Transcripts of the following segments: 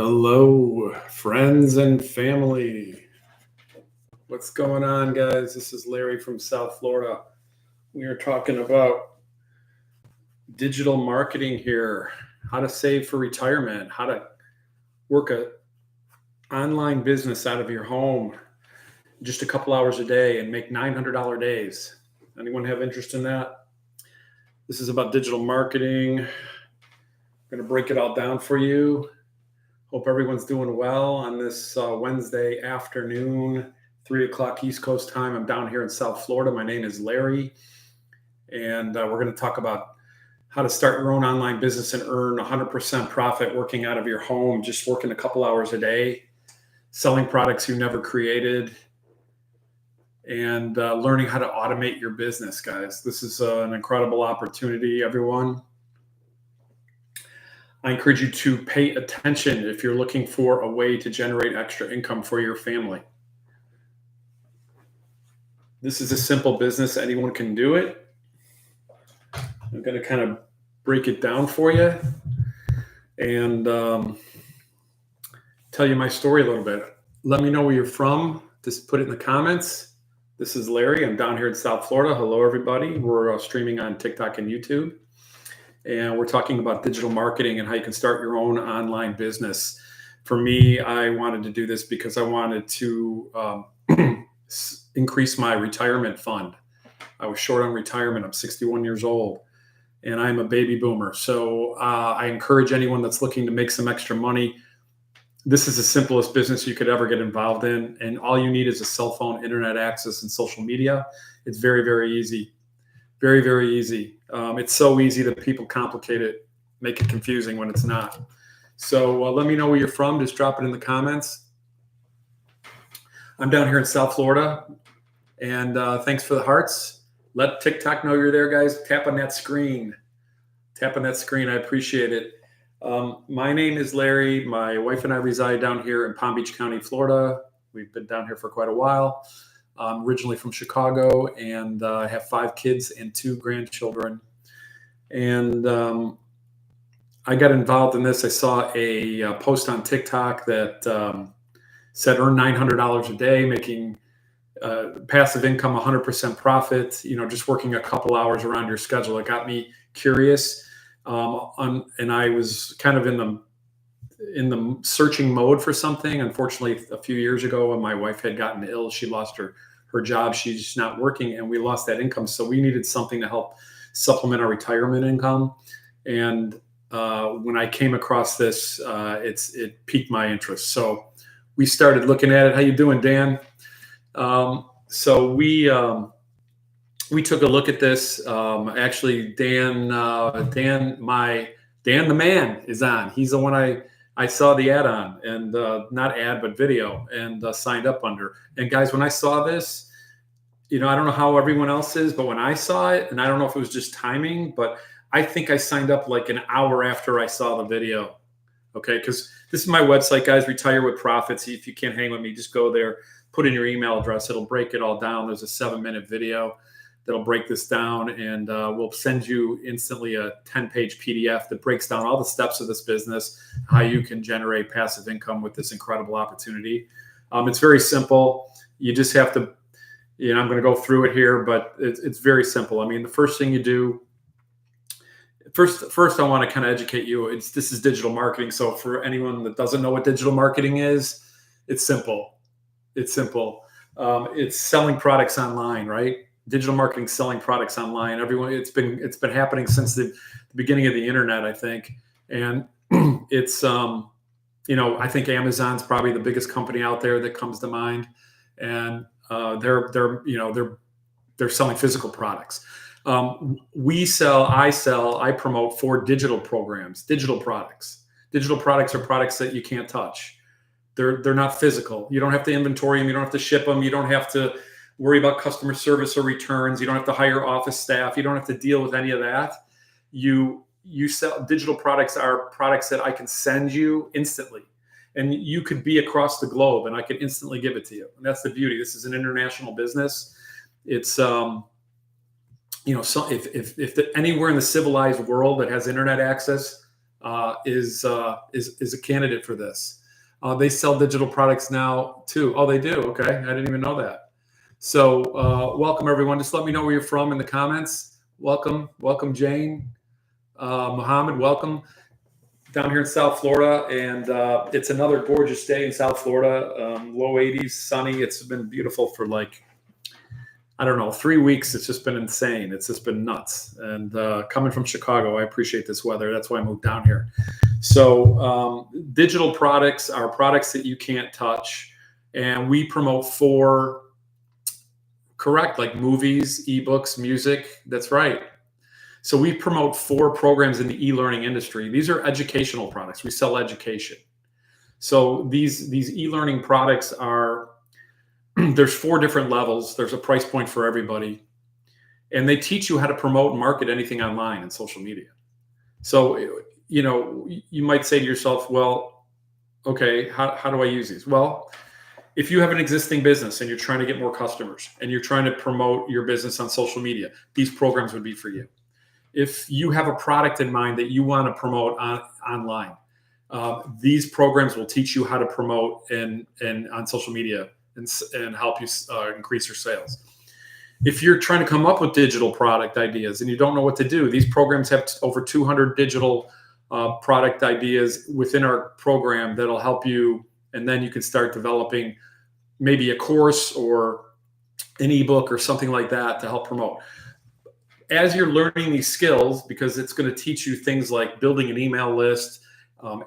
Hello, friends and family. What's going on, guys? This is Larry from South Florida. We are talking about digital marketing here, how to save for retirement, how to work a online business out of your home just a couple hours a day and make $900 days. Anyone have interest in that? This is about digital marketing. I'm going to break it all down for you. Hope everyone's doing well on this Wednesday afternoon, 3 o'clock East Coast time. I'm down here in South Florida. My name is Larry, and we're going to talk about how to start your own online business and earn 100% profit working out of your home, just working a couple hours a day, selling products you never created, and learning how to automate your business, guys. This is an incredible opportunity, everyone. I encourage you to pay attention if you're looking for a way to generate extra income for your family. This is a simple business. Anyone can do it. I'm going to kind of break it down for you and tell you my story a little bit. Let me know where you're from. Just put it in the comments. This is Larry. I'm down here in South Florida. Hello, everybody. We're streaming on TikTok and YouTube. And we're talking about digital marketing and how you can start your own online business. For me, I wanted to do this because I wanted to increase my retirement fund. I was short on retirement. I'm 61 years old, and I'm a baby boomer. So I encourage anyone that's looking to make some extra money. This is the simplest business you could ever get involved in. And all you need is a cell phone, internet access, and social media. It's very, very easy. Very, very easy. It's so easy that people complicate it, make it confusing when it's not. So let me know where you're from. Just drop it in the comments. I'm down here in South Florida, and thanks for the hearts. Let TikTok know you're there, guys. Tap on that screen. Tap on that screen. I appreciate it. My name is Larry. My wife and I reside down here in Palm Beach County, Florida. We've been down here for quite a while. I'm originally from Chicago, and I have 5 kids and 2 grandchildren. And I got involved in this. I saw a post on TikTok that said earn $900 a day, making passive income 100% profit, just working a couple hours around your schedule. It got me curious. And I was kind of in the searching mode for something. Unfortunately, a few years ago when my wife had gotten ill, she lost her job. She's not working, and we lost that income. So we needed something to help supplement our retirement income. And when I came across this, it piqued my interest. So we started looking at it. How you doing, Dan? So we took a look at this. Actually, Dan the man is on. He's the one I saw the ad on, and not ad, but video, and signed up under. And guys, when I saw this, I don't know how everyone else is, but when I saw it, and I don't know if it was just timing, but I think I signed up like an hour after I saw the video. Okay, because this is my website, guys, Retire with Profits. If you can't hang with me, just go there, put in your email address. It'll break it all down. There's a 7-minute video that'll break this down, and we'll send you instantly a 10-page PDF that breaks down all the steps of this business, how you can generate passive income with this incredible opportunity. It's very simple. You just have to, I'm going to go through it here, but it's very simple. I mean, the first thing you do, first I want to kind of educate you. This is digital marketing. So for anyone that doesn't know what digital marketing is, it's simple. It's simple. It's selling products online, right? Digital marketing, selling products online. Everyone, it's been happening since the beginning of the internet, I think. And it's, I think Amazon's probably the biggest company out there that comes to mind. And they're selling physical products. I promote 4 digital programs, digital products. Digital products are products that you can't touch. They're not physical. You don't have to inventory them. You don't have to ship them. You don't have to worry about customer service or returns. You don't have to hire office staff. You don't have to deal with any of that. You sell digital products are products that I can send you instantly. And you could be across the globe and I can instantly give it to you. And that's the beauty. This is an international business. It's, so if anywhere in the civilized world that has internet access, is a candidate for this. They sell digital products now too. Oh, they do. Okay, I didn't even know that. So welcome everyone. Just let me know where you're from in the comments. Welcome, Jane, Muhammad. Welcome down here in South Florida, and it's another gorgeous day in South Florida. Low 80s, sunny. It's been beautiful for like, I don't know, 3 weeks. It's just been insane. It's just been nuts. And coming from Chicago, I appreciate this weather. That's why I moved down here. So digital products are products that you can't touch. And we promote 4, correct, like movies, ebooks, music. That's right. So we promote 4 programs in the e-learning industry. These are educational products. We sell education. So these e-learning products are, there's 4 different levels. There's a price point for everybody. And they teach you how to promote and market anything online and social media. So, you know, you might say to yourself, well, okay, how do I use these? Well, if you have an existing business and you're trying to get more customers and you're trying to promote your business on social media, these programs would be for you. If you have a product in mind that you want to promote online, these programs will teach you how to promote and on social media and help you increase your sales. If you're trying to come up with digital product ideas and you don't know what to do, these programs have over 200 digital product ideas within our program that'll help you. And then you can start developing maybe a course or an ebook or something like that to help promote. As you're learning these skills, because it's going to teach you things like building an email list,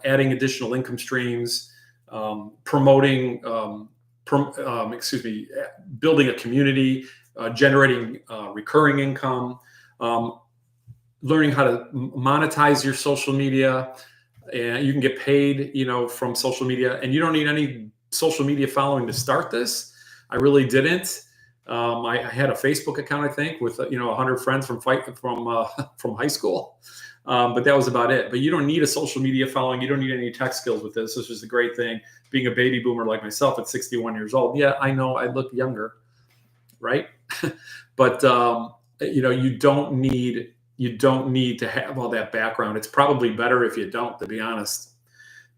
adding additional income streams, promoting, building a community, generating recurring income, learning how to monetize your social media, and you can get paid, you know, from social media, and you don't need any social media following to start this. I really didn't. I had a Facebook account, I think, with 100 friends from high school, but that was about it. But you don't need a social media following. You don't need any tech skills with this. This is a great thing. Being a baby boomer like myself at 61 years old, yeah, I know I look younger, right? But you don't need to have all that background. It's probably better if you don't, to be honest,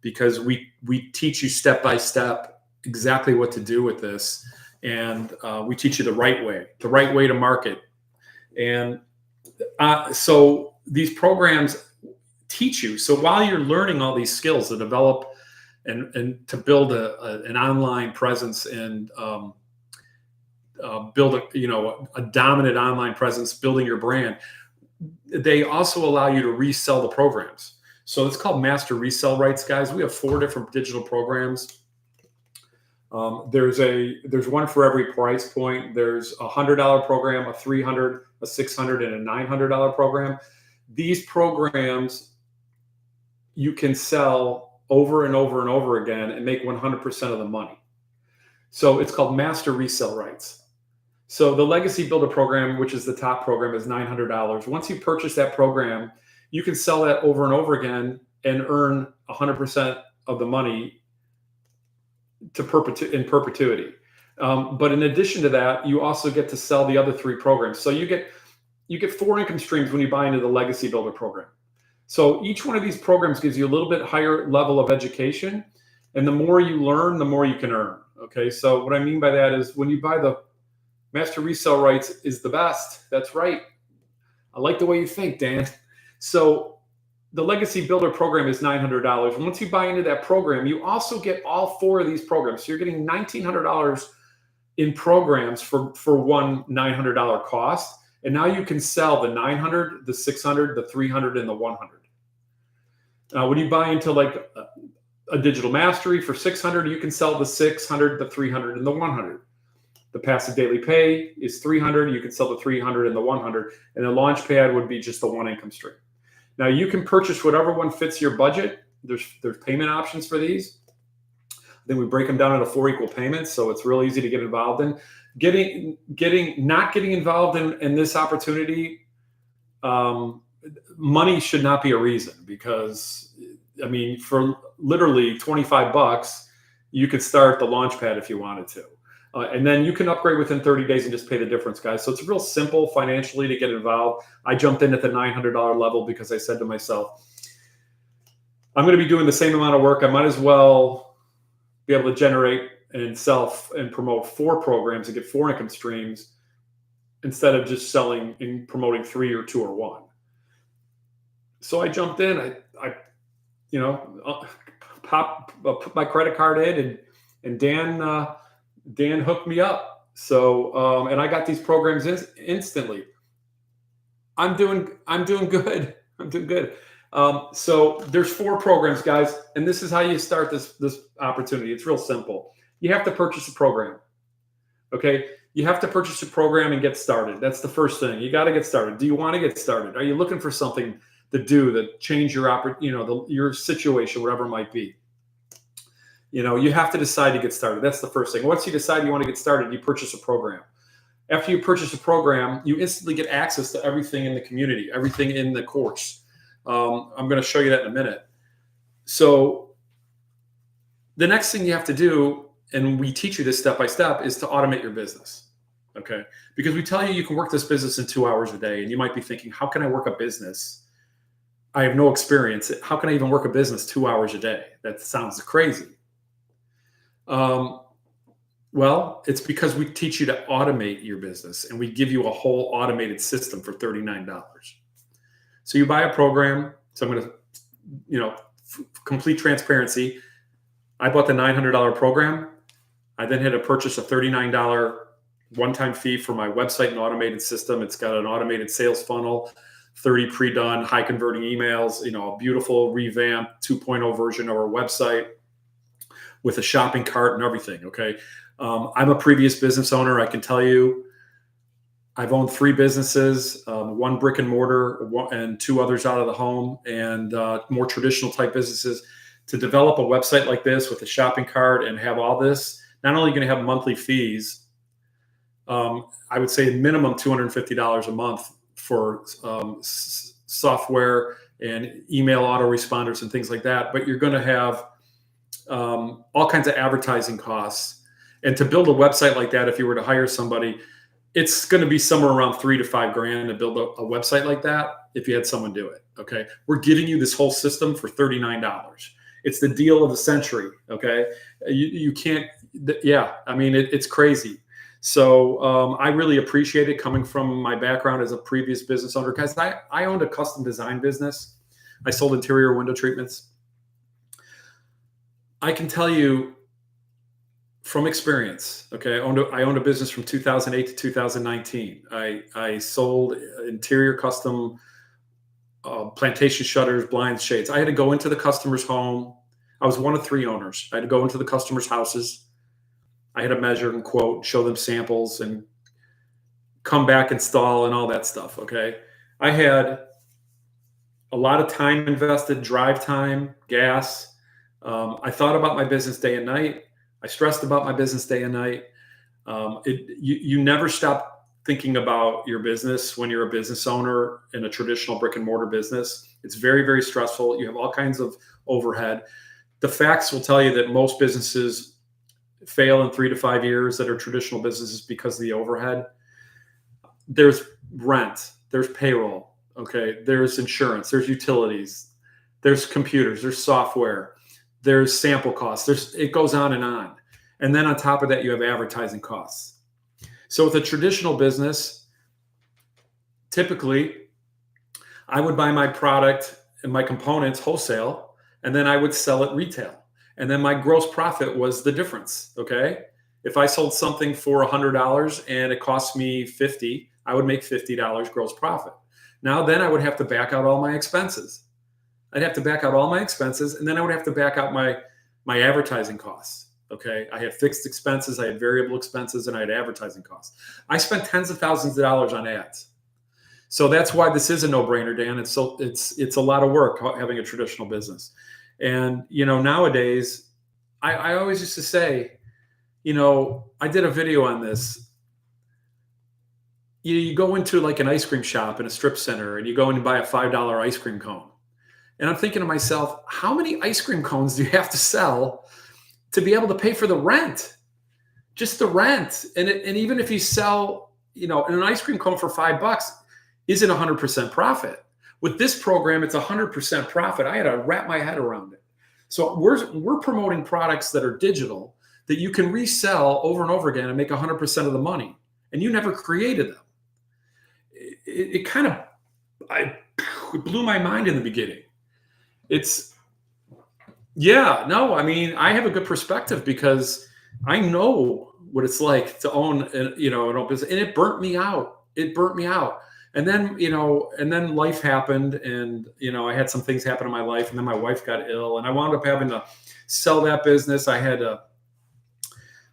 because we teach you step by step exactly what to do with this. And we teach you the right way to market. And so these programs teach you. So while you're learning all these skills to develop and to build an online presence and build a dominant online presence, building your brand, they also allow you to resell the programs. So it's called master resell rights, guys. We have 4 different digital programs. There's one for every price point. There's a $100 program, a $300, a $600, and a $900 program. These programs you can sell over and over and over again and make 100% of the money. So it's called master resell rights. So the Legacy Builder program, which is the top program, is $900. Once you purchase that program, you can sell that over and over again and earn 100% of the money in perpetuity. But in addition to that, you also get to sell the other 3 programs. So you get 4 income streams when you buy into the Legacy Builder program. So each one of these programs gives you a little bit higher level of education, and the more you learn, the more you can earn. Okay, so what I mean by that is when you buy the master resell rights is the best. That's right. I like the way you think, Dan. So the Legacy Builder program is $900. Once you buy into that program, you also get all 4 of these programs. So you're getting $1,900 in programs for one $900 cost. And now you can sell the $900, the $600, the $300, and the $100. Now, when you buy into like a digital mastery for $600, you can sell the $600, the $300, and the $100. The passive daily pay is $300. You can sell the $300 and the $100. And the launch pad would be just the 1 income stream. Now you can purchase whatever one fits your budget. There's payment options for these. Then we break them down into 4 equal payments, so it's real easy to get involved in. Not getting involved in this opportunity, money should not be a reason, because I mean, for literally $25, you could start the launch pad if you wanted to. And then you can upgrade within 30 days and just pay the difference, guys. So it's real simple financially to get involved. I jumped in at the $900 level because I said to myself, I'm going to be doing the same amount of work. I might as well be able to generate and sell and promote 4 programs and get 4 income streams instead of just selling and promoting 3 or 2 or 1. So I jumped in. I put my credit card in, and Dan hooked me up. So and I got these programs instantly. I'm doing good. I'm doing good. So there's 4 programs, guys, and this is how you start this opportunity. It's real simple. You have to purchase a program. Okay, you have to purchase a program and get started. That's the first thing. You got to get started. Do you want to get started? Are you looking for something to do that change your your situation, whatever it might be? You have to decide to get started. That's the first thing. Once you decide you want to get started, you purchase a program. After you purchase a program, you instantly get access to everything in the community, everything in the course. I'm going to show you that in a minute. So the next thing you have to do, and we teach you this step by step, is to automate your business. Okay? Because we tell you can work this business in 2 hours a day, and you might be thinking, how can I work a business? I have no experience. How can I even work a business 2 hours a day? That sounds crazy. Well, it's because we teach you to automate your business, and we give you a whole automated system for $39. So you buy a program. So I'm going to, complete transparency. I bought the $900 program. I then had to purchase a $39 one-time fee for my website and automated system. It's got an automated sales funnel, 30 pre-done, high converting emails, a beautiful revamped 2.0 version of our website with a shopping cart and everything. Okay. I'm a previous business owner. I can tell you, I've owned 3 businesses, 1 brick and mortar and 2 others out of the home, and more traditional type businesses. To develop a website like this with a shopping cart and have all this, not only going to have monthly fees, I would say minimum $250 a month for software and email autoresponders and things like that. But you're going to have all kinds of advertising costs. And to build a website like that, if you were to hire somebody, it's going to be somewhere around $3 to $5 grand to build a website like that if you had someone do it. Okay. We're giving you this whole system for $39. It's the deal of the century. Okay. You can't, it's crazy. So I really appreciate it coming from my background as a previous business owner, because I owned a custom design business. I sold interior window treatments. I can tell you from experience, okay, I owned a business from 2008 to 2019. I sold interior custom plantation shutters, blinds, shades. I had to go into the customer's home. I was one of 3 owners. I had to go into the customer's houses. I had to measure and quote, show them samples, and come back, install, and all that stuff, okay? I had a lot of time invested, drive time, gas. I thought about my business day and night. I stressed about my business day and night. You never stop thinking about your business when you're a business owner in a traditional brick and mortar business. It's very, very stressful. You have all kinds of overhead. The facts will tell you that most businesses fail in 3 to 5 years that are traditional businesses because of the overhead. There's rent, there's payroll, okay? There's insurance, there's utilities, there's computers, there's software, there's sample costs, it goes on and on. And then on top of that, you have advertising costs. So with a traditional business, typically I would buy my product and my components wholesale, and then I would sell it retail. And then my gross profit was the difference, okay? If I sold something for $100 and it cost me $50, I would make $50 gross profit. Now then I would have to back out all my expenses. I'd have to back out all my expenses, and then I would have to back out my advertising costs, okay? I had fixed expenses, I had variable expenses, and I had advertising costs. I spent tens of thousands of dollars on ads. So that's why this is a no-brainer, Dan. It's a lot of work having a traditional business. And, nowadays, I always used to say, I did a video on this. You go into like an ice cream shop in a strip center, and you go in and buy a $5 ice cream cone. And I'm thinking to myself, how many ice cream cones do you have to sell to be able to pay for the rent? Just the rent. And even if you sell, an ice cream cone for $5, isn't 100% profit. With this program, it's 100% profit. I had to wrap my head around it. So we're promoting products that are digital that you can resell over and over again and make 100% of the money, and you never created them. It kind of it blew my mind in the beginning. It's yeah, no, I mean, I have a good perspective because I know what it's like to own, an own business, and it burnt me out. It burnt me out. And then, and then life happened, and I had some things happen in my life, and then my wife got ill, and I wound up having to sell that business. I had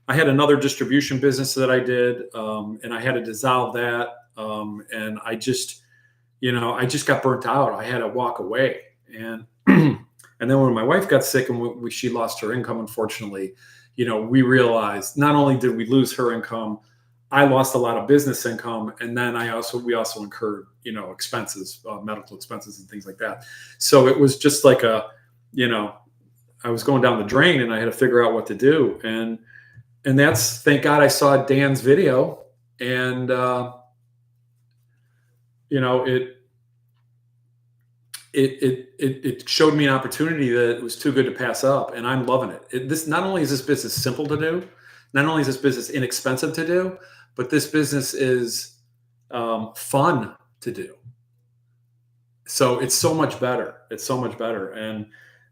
another distribution business that I did, and I had to dissolve that, and I just got burnt out. I had to walk away, and and then when my wife got sick and she lost her income, unfortunately, we realized not only did we lose her income, I lost a lot of business income, and then we also incurred expenses, medical expenses and things like that. So it was just like I was going down the drain, and I had to figure out what to do, and that's, thank God I saw Dan's video, and it showed me an opportunity that was too good to pass up, and I'm loving it. This not only is this business simple to do, not only is this business inexpensive to do, but this business is fun to do. So it's so much better. It's so much better. And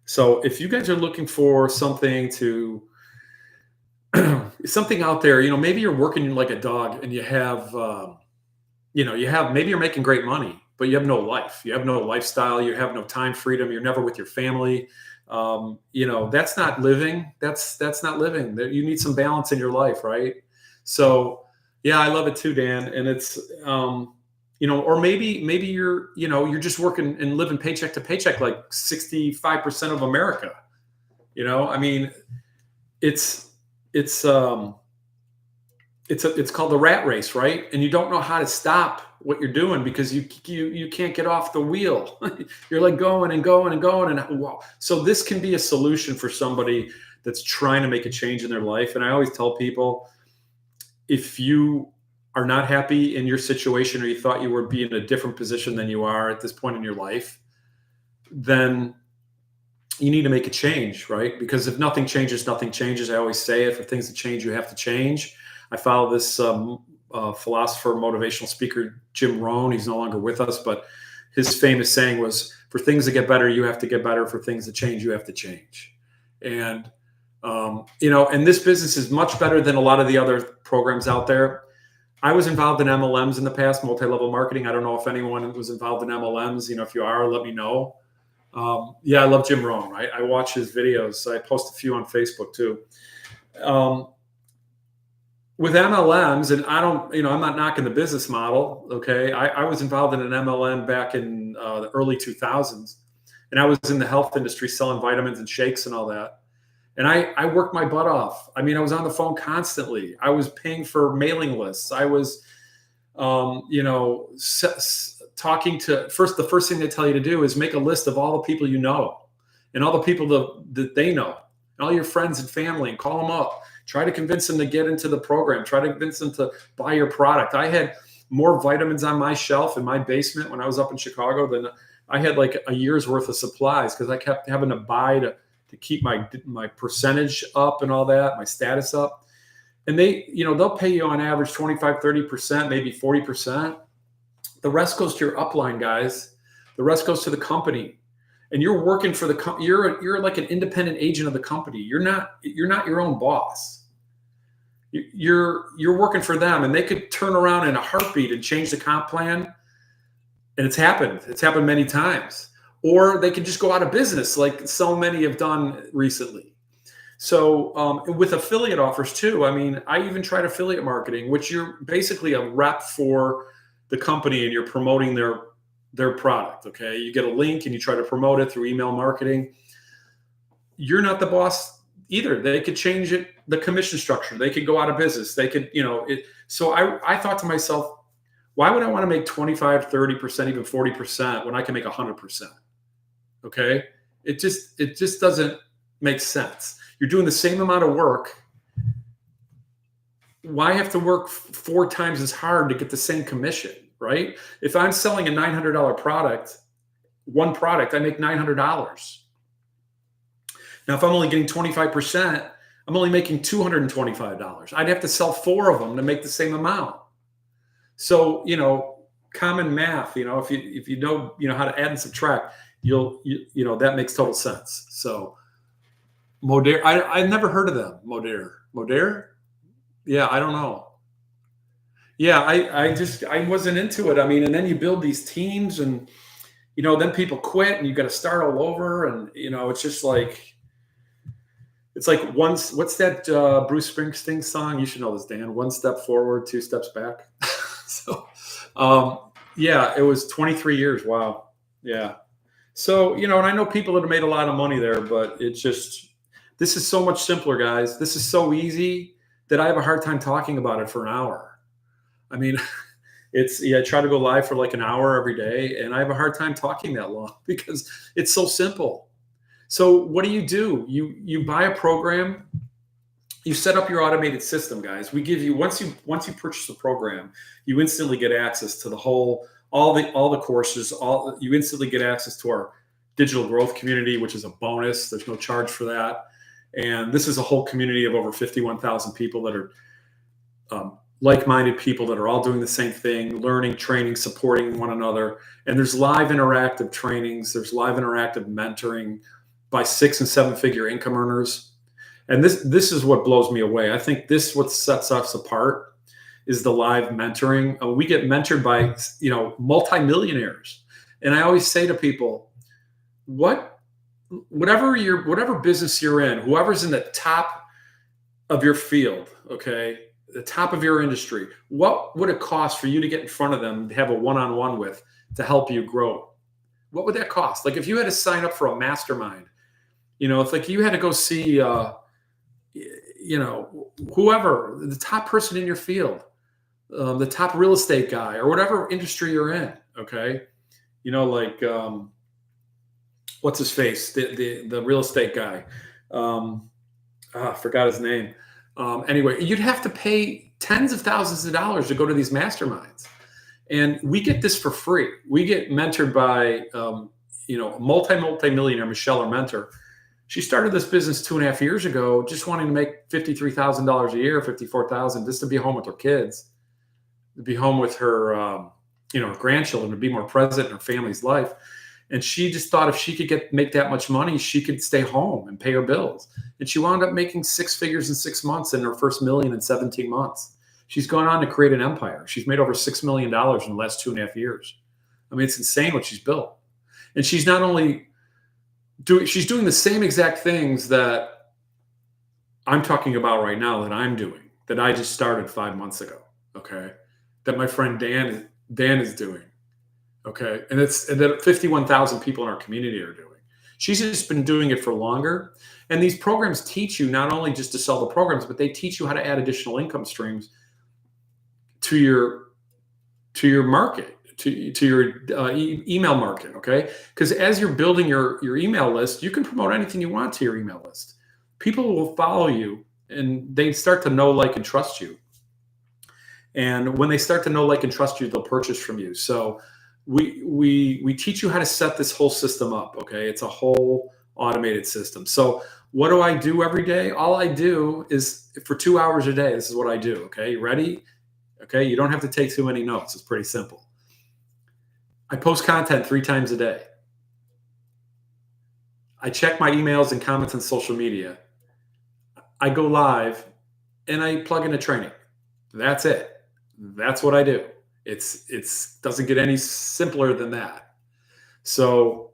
so if you guys are looking for something something out there, maybe you're working like a dog, and you have, maybe you're making great money, but you have no life. You have no lifestyle. You have no time freedom. You're never with your family. That's not living. That's not living. You need some balance in your life, right? So, yeah, I love it too, Dan. And it's, or maybe you're just working and living paycheck to paycheck, like 65% of America. I mean, it's called the rat race, right? And you don't know how to stop what you're doing because you can't get off the wheel. You're like going and going and going, and wow. So this can be a solution for somebody that's trying to make a change in their life. And I always tell people, if you are not happy in your situation, or you thought you would be in a different position than you are at this point in your life, then you need to make a change, right? Because if nothing changes, nothing changes. I always say it. For things to change, you have to change. I follow this philosopher, motivational speaker, Jim Rohn. He's no longer with us, but his famous saying was, for things to get better, you have to get better. For things to change, you have to change. And, and this business is much better than a lot of the other programs out there. I was involved in MLMs in the past, multi-level marketing. I don't know if anyone was involved in MLMs. If you are, let me know. I love Jim Rohn. I watch his videos. I post a few on Facebook too. With MLMs, and I'm not knocking the business model. Okay. I was involved in an MLM back in the early 2000s, and I was in the health industry selling vitamins and shakes and all that. And I worked my butt off. I mean, I was on the phone constantly. I was paying for mailing lists. I was, talking to the first thing they tell you to do is make a list of all the people you know, and all the people that they know, and all your friends and family, and call them up. Try to convince them to get into the program. Try to convince them to buy your product. I had more vitamins on my shelf in my basement when I was up in Chicago than I had like a year's worth of supplies, because I kept having to buy to keep my percentage up and all that, my status up. And they'll pay you on average 25, 30%, maybe 40%. The rest goes to your upline, guys. The rest goes to the company. And you're working for you're like an independent agent of the company. You're not your own boss. You're working for them, and they could turn around in a heartbeat and change the comp plan. And it's happened. It's happened many times. Or they could just go out of business, like so many have done recently. So with affiliate offers too, I mean, I even tried affiliate marketing, which you're basically a rep for the company, and you're promoting their product. Okay. You get a link and you try to promote it through email marketing. You're not the boss either. They could change the commission structure. They could go out of business. They could, so I thought to myself, why would I want to make 25, 30%, even 40% when I can make 100%? Okay. It just doesn't make sense. You're doing the same amount of work. Why have to work 4 times as hard to get the same commission, right? If I'm selling a $900 product one product, I make $900. Now, if I'm only getting 25%, I'm only making $225. I'd have to sell 4 of them to make the same amount. So, common math, if you know, how to add and subtract, that makes total sense. So Modere, I've never heard of them. Modere? Yeah, I don't know. Yeah, I wasn't into it. I mean, and then you build these teams and, then people quit and you got to start all over. And, it's just like, it's like what's that Bruce Springsteen song? You should know this, Dan. 1 step forward, 2 steps back. So, yeah, it was 23 years. Wow. Yeah. So, and I know people that have made a lot of money there, but this is so much simpler, guys. This is so easy that I have a hard time talking about it for an hour. I mean, I try to go live for like an hour every day, and I have a hard time talking that long because it's so simple. So what do? You buy a program, you set up your automated system, guys. We give you, once you purchase the program, you instantly get access to all the courses, you instantly get access to our digital growth community, which is a bonus. There's no charge for that. And this is a whole community of over 51,000 people that are like-minded people that are all doing the same thing, learning, training, supporting one another. And there's live interactive trainings. There's live interactive mentoring by 6 and 7-figure income earners. And this is what blows me away. I think what sets us apart is the live mentoring. We get mentored by, multimillionaires. And I always say to people, whatever business you're in, whoever's in the top of your field, okay, the top of your industry, what would it cost for you to get in front of them, to have a one-on-one with, to help you grow? What would that cost? Like if you had to sign up for a mastermind, it's like you had to go see, whoever, the top person in your field, the top real estate guy or whatever industry you're in. Okay. What's his face? The real estate guy. I forgot his name. Anyway, you'd have to pay tens of thousands of dollars to go to these masterminds. And we get this for free. We get mentored by, multi-millionaire Michelle, our mentor. She started this business 2.5 years ago, just wanting to make $53,000 a year, $54,000, just to be home with her kids, to be home with her, her grandchildren, to be more present in her family's life. And she just thought if she could make that much money, she could stay home and pay her bills. And she wound up making 6 figures in 6 months and her first $1 million in 17 months. She's gone on to create an empire. She's made over $6 million in the last 2.5 years. I mean, it's insane what she's built. And she's not only she's doing the same exact things that I'm talking about right now that I'm doing, that I just started 5 months ago. Okay. That my friend Dan is doing. Okay. And that 51,000 people in our community are doing. She's just been doing it for longer. And these programs teach you not only just to sell the programs, but they teach you how to add additional income streams to your market, to your email market. Okay. Because as you're building your email list, you can promote anything you want to your email list. People will follow you and they start to know, like, and trust you. And when they start to know, like, and trust you, they'll purchase from you. So we teach you how to set this whole system up. Okay. It's a whole automated system. So what do I do every day? All I do is, for 2 hours a day, this is what I do. Okay. You ready? Okay. You don't have to take too many notes. It's pretty simple. I post content 3 times a day. I check my emails and comments on social media. I go live and I plug into training. That's it. That's what I do. It's doesn't get any simpler than that. So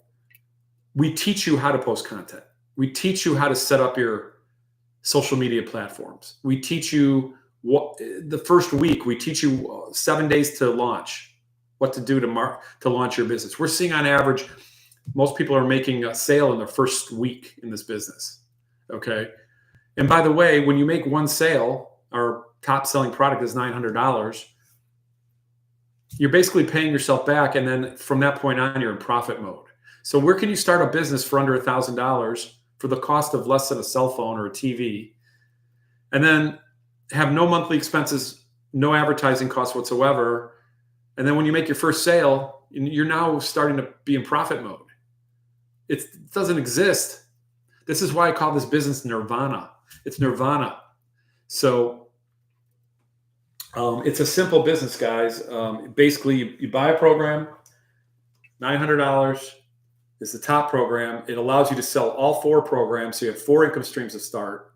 we teach you how to post content. We teach you how to set up your social media platforms. We teach you the first week, we teach you 7 days to launch, what to do to launch your business. We're seeing on average, most people are making a sale in their first week in this business. Okay. And by the way, when you make one sale, our top selling product is $900. You're basically paying yourself back. And then from that point on, you're in profit mode. So where can you start a business for under $1,000 for the cost of less than a cell phone or a TV? And then have no monthly expenses, no advertising costs whatsoever. And then when you make your first sale, you're now starting to be in profit mode. It doesn't exist. This is why I call this business nirvana. It's nirvana. So it's a simple business, guys. Basically, you buy a program, $900 is the top program. It allows you to sell all 4 programs, so you have 4 income streams to start.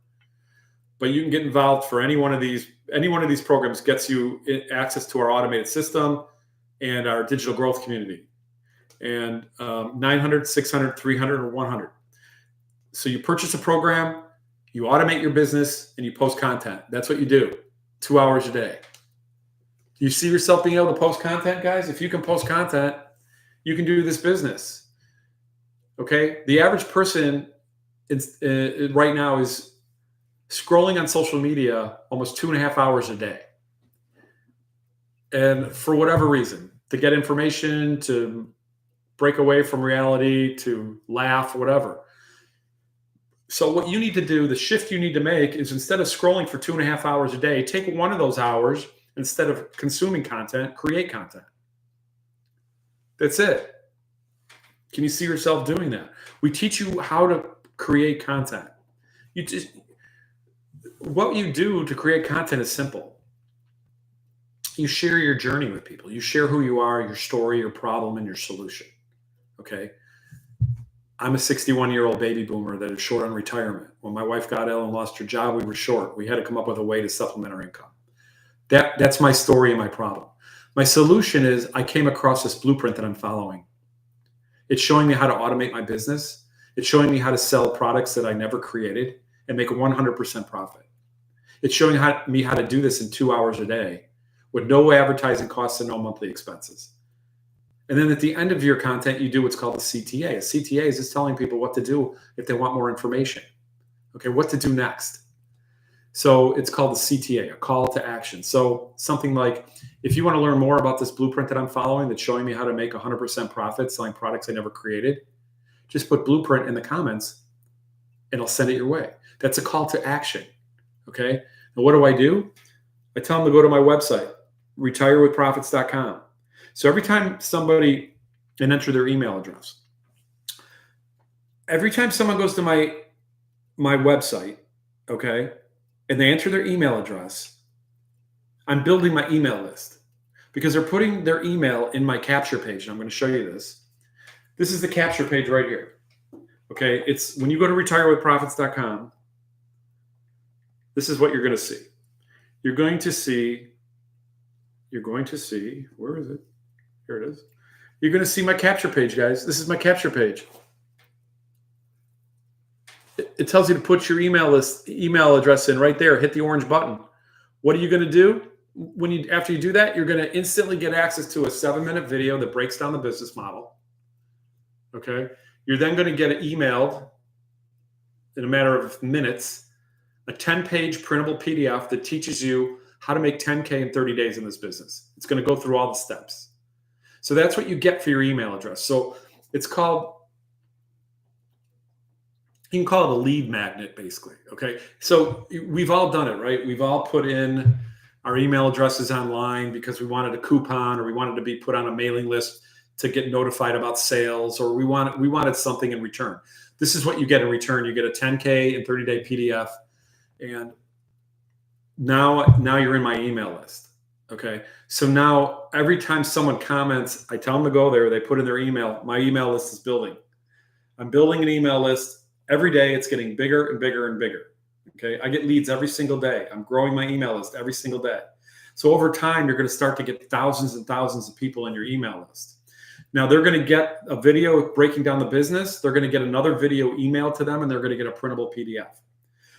But you can get involved for any one of these. Any one of these programs gets you access to our automated system and our digital growth community. And 900, 600, 300, or 100. So you purchase a program, you automate your business, and you post content. That's what you do, 2 hours a day. Do you see yourself being able to post content, guys? If you can post content, you can do this business. Okay? The average person right now is scrolling on social media almost 2.5 hours a day. And for whatever reason, to get information, to break away from reality, to laugh, whatever. So what you need to do, the shift you need to make is instead of scrolling for 2.5 hours a day, take one of those hours, instead of consuming content, create content. That's it. Can you see yourself doing that? We teach you how to create content. What you do to create content is simple. You share your journey with people. You share who you are, your story, your problem, and your solution. Okay? I'm a 61-year-old baby boomer that is short on retirement. When my wife got ill and lost her job, we were short. We had to come up with a way to supplement our income. That's my story and my problem. My solution is I came across this blueprint that I'm following. It's showing me how to automate my business. It's showing me how to sell products that I never created and make 100% profit. It's showing me how to do this in 2 hours a day with no advertising costs and no monthly expenses. And then at the end of your content, you do what's called a CTA. A CTA is just telling people what to do if they want more information. Okay, what to do next. So it's called the CTA, a call to action. So something like, if you want to learn more about this blueprint that I'm following that's showing me how to make 100% profit selling products I never created, just put blueprint in the comments and I'll send it your way. That's a call to action. Okay. And what do? I tell them to go to my website, retirewithprofits.com. So every time somebody, and enter their email address. Every time someone goes to my website, okay, and they enter their email address, I'm building my email list because they're putting their email in my capture page. And I'm going to show you this. This is the capture page right here. Okay, it's when you go to retirewithprofits.com, this is what you're going to see. You're going to see, where is it? Here it is. You're going to see my capture page, guys. This is my capture page. It tells you to put your email address in right there. Hit the orange button. What are you going to do? After you do that, you're going to instantly get access to a 7-minute video that breaks down the business model. Okay. You're then going to get emailed in a matter of minutes, a 10-page printable PDF that teaches you how to make 10K in 30 days in this business. It's going to go through all the steps. So that's what you get for your email address. So it's called, you can call it a lead magnet, basically. Okay. So we've all done it, right? We've all put in our email addresses online because we wanted a coupon or we wanted to be put on a mailing list to get notified about sales, or we wanted something in return. This is what you get in return. You get a 10K and 30-day PDF. And now you're in my email list. Okay. So now every time someone comments, I tell them to go there. They put in their email. My email list is building. I'm building an email list every day. It's getting bigger and bigger and bigger. Okay. I get leads every single day. I'm growing my email list every single day. So over time, you're going to start to get thousands and thousands of people in your email list. Now they're going to get a video breaking down the business. They're going to get another video emailed to them, and they're going to get a printable PDF.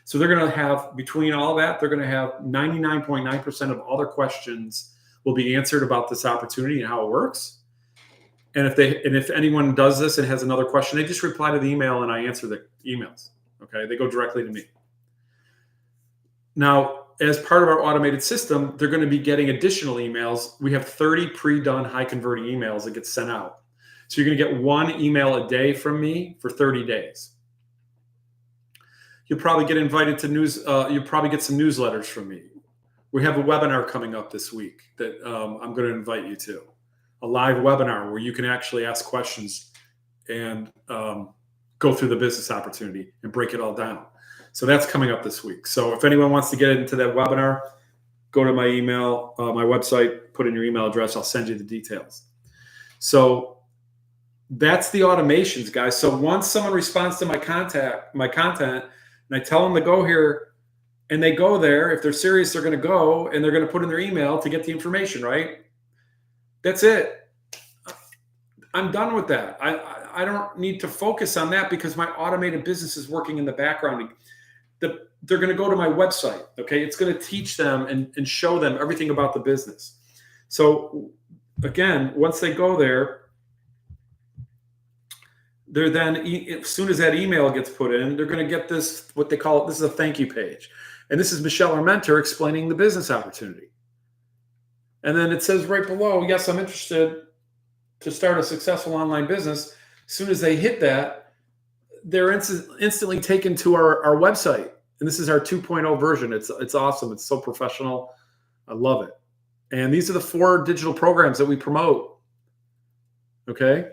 So they're going to have, between all that, they're going to have 99.9% of all their questions will be answered about this opportunity and how it works. And if anyone does this and has another question, they just reply to the email and I answer the emails. Okay. They go directly to me. Now, as part of our automated system, they're going to be getting additional emails. We have 30 pre-done high converting emails that get sent out. So you're going to get one email a day from me for 30 days. You'll probably get invited to you'll probably get some newsletters from me. We have a webinar coming up this week that I'm going to invite you to. A live webinar where you can actually ask questions and go through the business opportunity and break it all down. So that's coming up this week. So if anyone wants to get into that webinar, go to my email, my website, put in your email address. I'll send you the details. So that's the automations, guys. So once someone responds to my content, and I tell them to go here, and they go there, if they're serious, they're going to go and they're going to put in their email to get the information, right? That's it. I'm done with that. I don't need to focus on that because my automated business is working in the background. They're going to go to my website, okay? It's going to teach them and show them everything about the business. So again, once they go there, they're then, as soon as that email gets put in, they're going to get this, what they call, this is a thank you page. And this is Michelle, our mentor, explaining the business opportunity. And then it says right below, yes, I'm interested to start a successful online business. As soon as they hit that, they're instantly taken to our website. And this is our 2.0 version. It's awesome. It's so professional. I love it. And these are the 4 digital programs that we promote. Okay.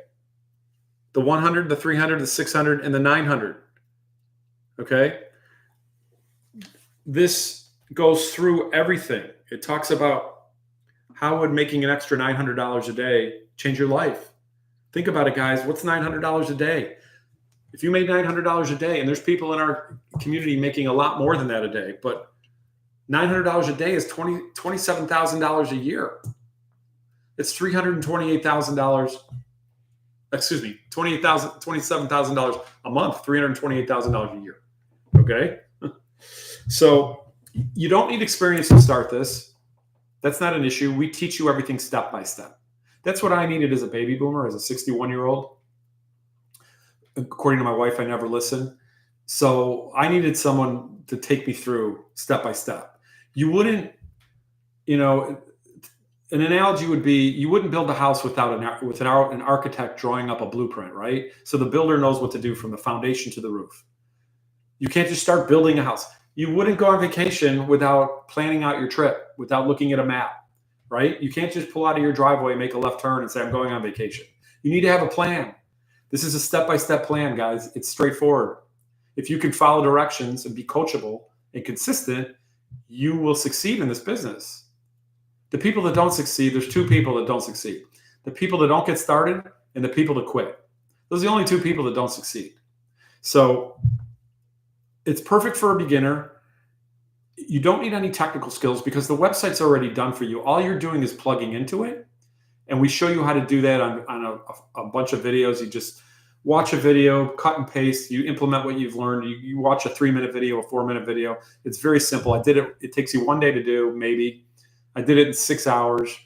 The 100, the 300, the 600, and the 900. Okay. This goes through everything. It talks about how would making an extra $900 a day change your life. Think about it, guys. What's $900 a day? If you made $900 a day, and there's people in our community making a lot more than that a day, but $900 a day is $27,000 a year. It's $328,000. Excuse me, $27,000 a month, $328,000 a year. Okay. So you don't need experience to start this. That's not an issue. We teach you everything step by step. That's what I needed as a baby boomer, as a 61-year-old. According to my wife, I never listened. So I needed someone to take me through step by step. You wouldn't, an analogy would be, you wouldn't build a house without an architect drawing up a blueprint, right? So the builder knows what to do from the foundation to the roof. You can't just start building a house. You wouldn't go on vacation without planning out your trip, without looking at a map, right? You can't just pull out of your driveway, make a left turn and say, I'm going on vacation. You need to have a plan. This is a step-by-step plan, guys. It's straightforward. If you can follow directions and be coachable and consistent, you will succeed in this business. The people that don't succeed, there's 2 people that don't succeed. The people that don't get started and the people that quit. Those are the only 2 people that don't succeed. So it's perfect for a beginner. You don't need any technical skills because the website's already done for you. All you're doing is plugging into it. And we show you how to do that on a bunch of videos. You just watch a video, cut and paste. You implement what you've learned. You watch a 3-minute video, a 4-minute video. It's very simple. I did it. It takes you 1 day to do, maybe. I did it in 6 hours.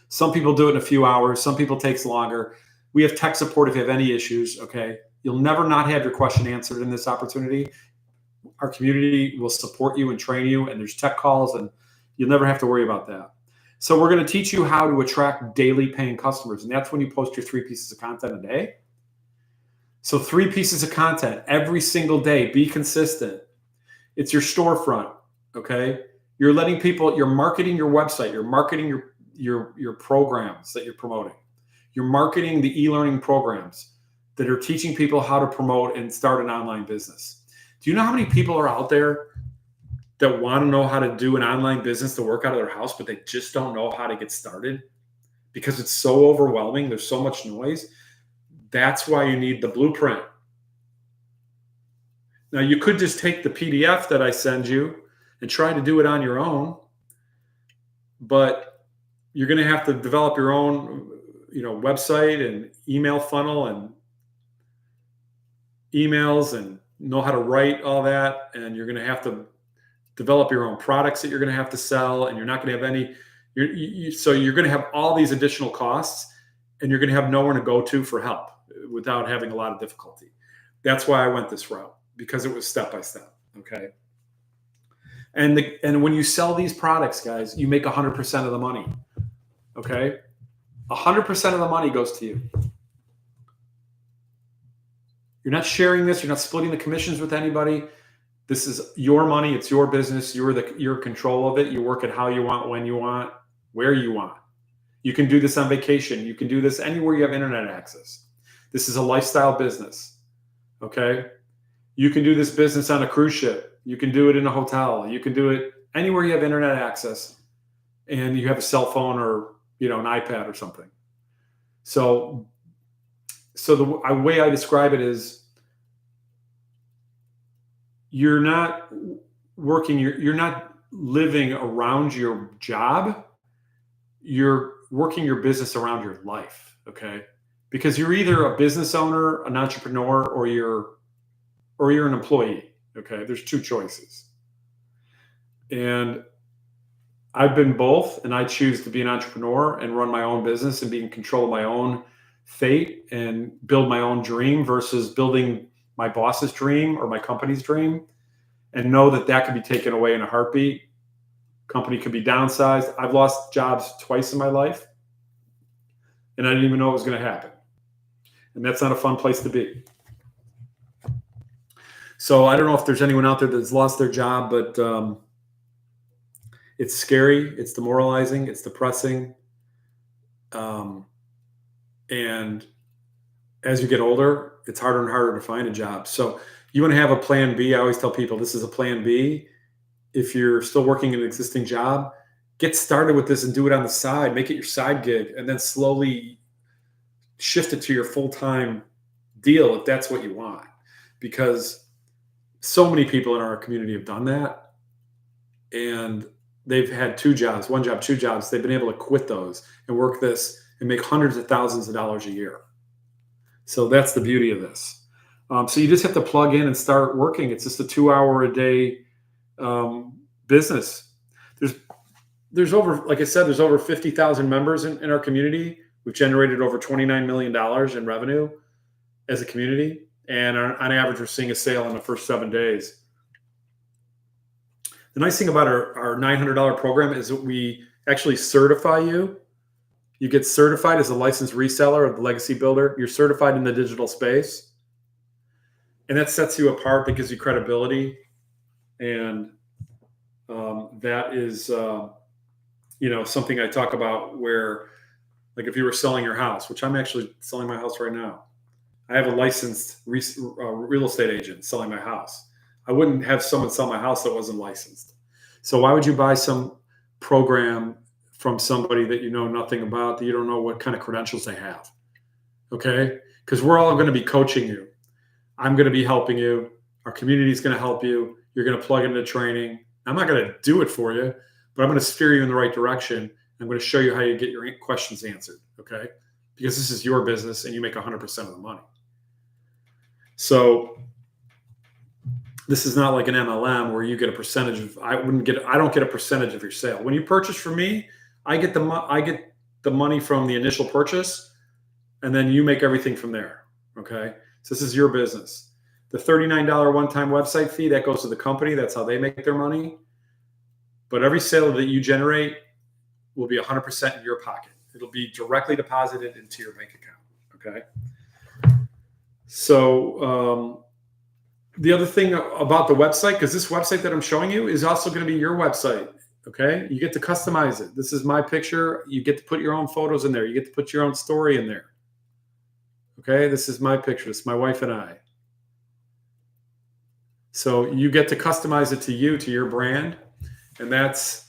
Some people do it in a few hours. Some people takes longer. We have tech support if you have any issues, okay? You'll never not have your question answered in this opportunity. Our community will support you and train you, and there's tech calls, and you'll never have to worry about that. So we're going to teach you how to attract daily paying customers, and that's when you post your 3 pieces of content a day. So 3 pieces of content every single day. Be consistent. It's your storefront, okay? You're letting people, you're marketing your website, you're marketing your programs that you're promoting. You're marketing the e-learning programs that are teaching people how to promote and start an online business. Do you know how many people are out there that want to know how to do an online business to work out of their house, but they just don't know how to get started because it's so overwhelming? There's so much noise. That's why you need the blueprint. Now, you could just take the PDF that I send you and try to do it on your own, but you're going to have to develop your own, website and email funnel and emails and know how to write all that. And you're going to have to develop your own products that you're going to have to sell, and you're not going to have any. So you're going to have all these additional costs, and you're going to have nowhere to go to for help without having a lot of difficulty. That's why I went this route, because it was step by step. Okay. And when you sell these products, guys, you make 100% of the money. Okay. 100% of the money goes to you. You're not sharing this. You're not splitting the commissions with anybody. This is your money. It's your business. You're in control of it. You work it how you want, when you want, where you want. You can do this on vacation. You can do this anywhere you have internet access. This is a lifestyle business. Okay. You can do this business on a cruise ship. You can do it in a hotel. You can do it anywhere you have internet access and you have a cell phone or, an iPad or something. So the way I describe it is you're not working, you're not living around your job. You're working your business around your life. Okay. Because you're either a business owner, an entrepreneur, or you're an employee. Okay. There's two choices. And I've been both, and I choose to be an entrepreneur and run my own business and be in control of my own fate and build my own dream versus building my boss's dream or my company's dream, and know that that could be taken away in a heartbeat. Company could be downsized. I've lost jobs twice in my life, and I didn't even know it was going to happen. And that's not a fun place to be. So I don't know if there's anyone out there that's lost their job, but it's scary. It's demoralizing. It's depressing. And as you get older, it's harder and harder to find a job. So you want to have a plan B. I always tell people this is a plan B. If you're still working an existing job, get started with this and do it on the side. Make it your side gig and then slowly shift it to your full-time deal if that's what you want. Because so many people in our community have done that. And they've had two jobs, one job, two jobs. They've been able to quit those and work this and make hundreds of thousands of dollars a year. So that's the beauty of this. So you just have to plug in and start working. It's just a 2-hour-a-day business. There's over, like I said, there's over 50,000 members in our community. We've generated over $29 million in revenue as a community. And on average, we're seeing a sale in the first 7 days. The nice thing about our $900 program is that we actually certify you. You get certified as a licensed reseller of the legacy builder. You're certified in the digital space. And that sets you apart. That gives you credibility. And that is, something I talk about where, like if you were selling your house, which I'm actually selling my house right now. I have a licensed real estate agent selling my house. I wouldn't have someone sell my house that wasn't licensed. So why would you buy some program from somebody that you know nothing about, that you don't know what kind of credentials they have? Okay? Because we're all going to be coaching you. I'm going to be helping you. Our community is going to help you. You're going to plug into training. I'm not going to do it for you, but I'm going to steer you in the right direction. I'm going to show you how you get your questions answered. Okay? Because this is your business and you make 100% of the money. So this is not like an MLM where you get a percentage of. I don't get a percentage of your sale. When you purchase from me, I get the money from the initial purchase, and then you make everything from there. Okay, so this is your business. The $39 one-time website fee that goes to the company. That's how they make their money. But every sale that you generate will be 100% in your pocket. It'll be directly deposited into your bank account. Okay. So the other thing about the website, because this website that I'm showing you is also going to be your website. Okay. You get to customize it. This is my picture. You get to put your own photos in there. You get to put your own story in there. Okay. This is my picture. This is my wife and I. So you get to customize it to you, to your brand. And that's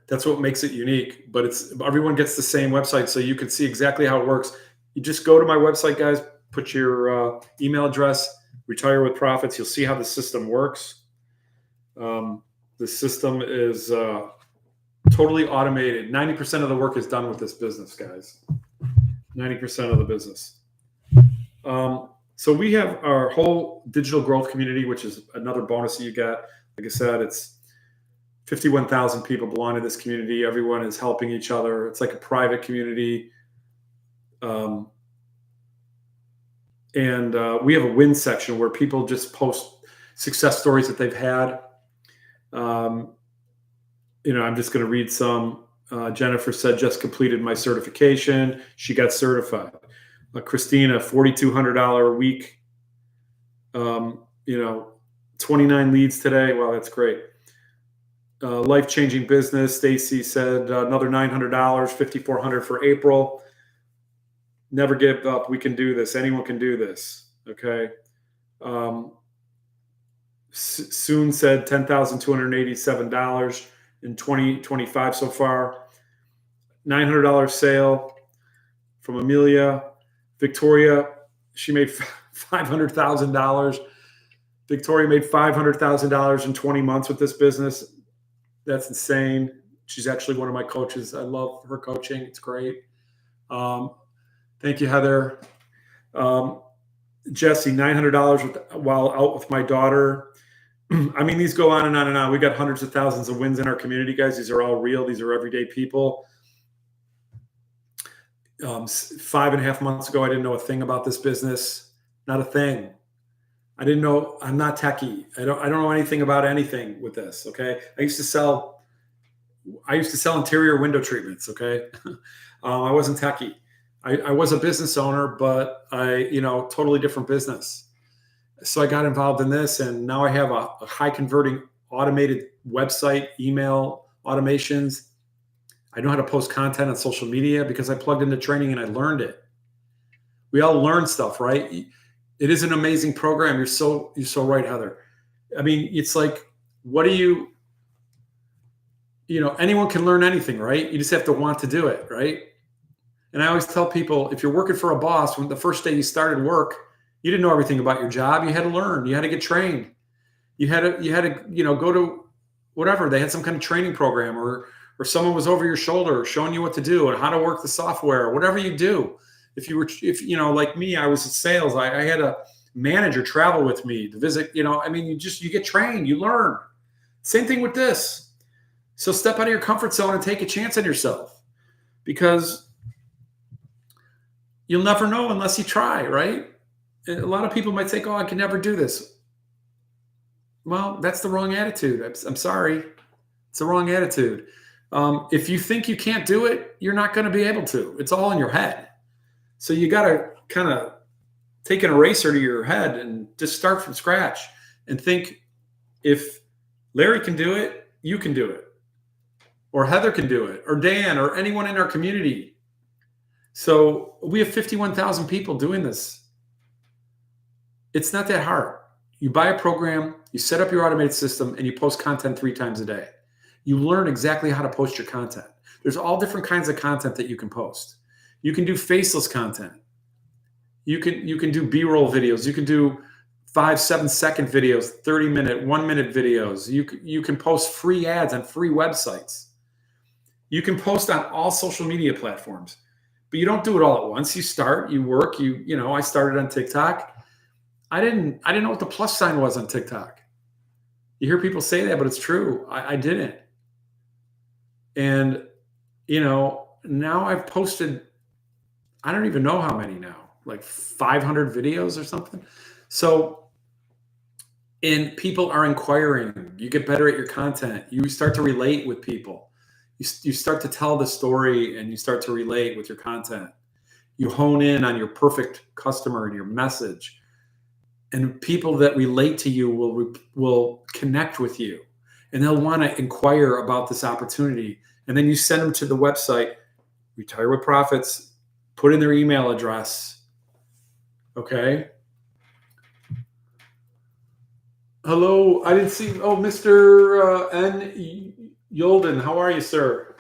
what makes it unique. But everyone gets the same website, so you can see exactly how it works. You just go to my website, guys, put your email address, Retire with Profits. You'll see how the system works. The system is totally automated. 90% of the work is done with this business, guys. 90% of the business. So we have our whole digital growth community, which is another bonus that you get. Like I said, it's 51,000 people belong to this community. Everyone is helping each other. It's like a private community. And we have a win section where people just post success stories that they've had. I'm just going to read some. Jennifer said, just completed my certification. She got certified. Christina, $4,200 a week. 29 leads today. Wow, that's great. Life-changing business. Stacy said another $900, $5,400 for April. Never give up. We can do this. Anyone can do this. Okay. Soon said $10,287 in 2025 so far. $900 sale from Amelia. Victoria, she made $500,000. Victoria made $500,000 in 20 months with this business. That's insane. She's actually one of my coaches. I love her coaching. It's great. Thank you, Heather. Jesse, $900 while out with my daughter. I mean, these go on and on and on. We got hundreds of thousands of wins in our community, guys. These are all real. These are everyday people. 5.5 months ago, I didn't know a thing about this business. Not a thing. I didn't know. I'm not techie. I don't know anything about anything with this. Okay. I used to sell interior window treatments. Okay. I wasn't techie. I was a business owner, but totally different business. So I got involved in this, and now I have a high converting automated website, email automations. I know how to post content on social media because I plugged into training and I learned it. We all learn stuff, right? It is an amazing program. You're so right, Heather. I mean, it's like, anyone can learn anything, right? You just have to want to do it, right? And I always tell people, if you're working for a boss, when the first day you started work, you didn't know everything about your job. You had to learn. You had to get trained. You had to go to whatever. They had some kind of training program, or someone was over your shoulder showing you what to do and how to work the software, whatever you do. If like me, I was in sales. I had a manager travel with me to visit, you get trained, you learn. Same thing with this. So step out of your comfort zone and take a chance on yourself, because you'll never know unless you try, right? A lot of people might think, oh, I can never do this. Well, that's the wrong attitude. I'm sorry. It's the wrong attitude. If you think you can't do it, you're not going to be able to. It's all in your head. So you got to kind of take an eraser to your head and just start from scratch and think, if Larry can do it, you can do it. Or Heather can do it, or Dan, or anyone in our community. So we have 51,000 people doing this. It's not that hard. You buy a program, you set up your automated system, and you post content 3 times a day. You learn exactly how to post your content. There's all different kinds of content that you can post. You can do faceless content. You can do B-roll videos. You can do 5-7-second videos, 30-minute, 1-minute videos. You can post free ads on free websites. You can post on all social media platforms, but you don't do it all at once. You start, you work, I started on TikTok. I didn't know what the plus sign was on TikTok. You hear people say that, but it's true. I didn't. And, now I've posted, I don't even know how many now, like 500 videos or something. So, and people are inquiring. You get better at your content. You start to relate with people. You start to tell the story, and you start to relate with your content. You hone in on your perfect customer and your message. And people that relate to you will connect with you, and they'll want to inquire about this opportunity. And then you send them to the website, Retire with Profits, put in their email address. Okay. Hello. I didn't see. Oh, Mr. N. Yolden. How are you, sir?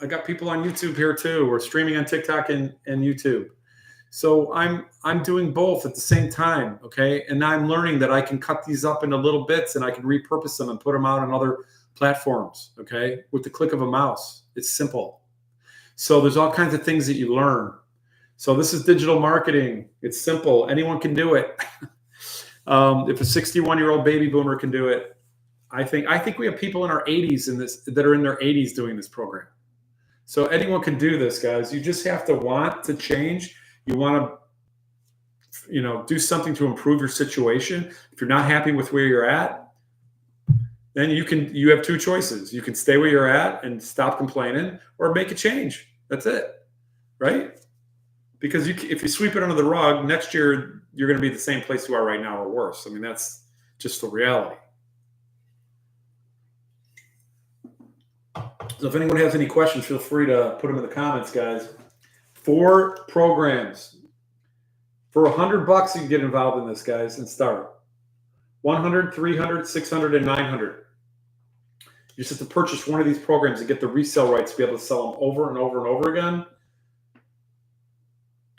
I got people on YouTube here too. We're streaming on TikTok and YouTube. So I'm doing both at the same time, okay? And now I'm learning that I can cut these up into little bits, and I can repurpose them and put them out on other platforms, okay? With the click of a mouse. It's simple. So there's all kinds of things that you learn. So this is digital marketing. It's simple. Anyone can do it. If a 61-year-old baby boomer can do it, I think we have people in our 80s that are in their 80s doing this program. So anyone can do this, guys. You just have to want to change. You want to, do something to improve your situation. If you're not happy with where you're at, then you have 2 choices. You can stay where you're at and stop complaining, or make a change. That's it, right? Because if you sweep it under the rug, next year you're going to be the same place you are right now or worse. I mean, that's just the reality. So if anyone has any questions, feel free to put them in the comments, guys. 4 programs For $100, you can get involved in this, guys, and start. 100, 300, 600, and 900. You just have to purchase one of these programs and get the resale rights to be able to sell them over and over and over again.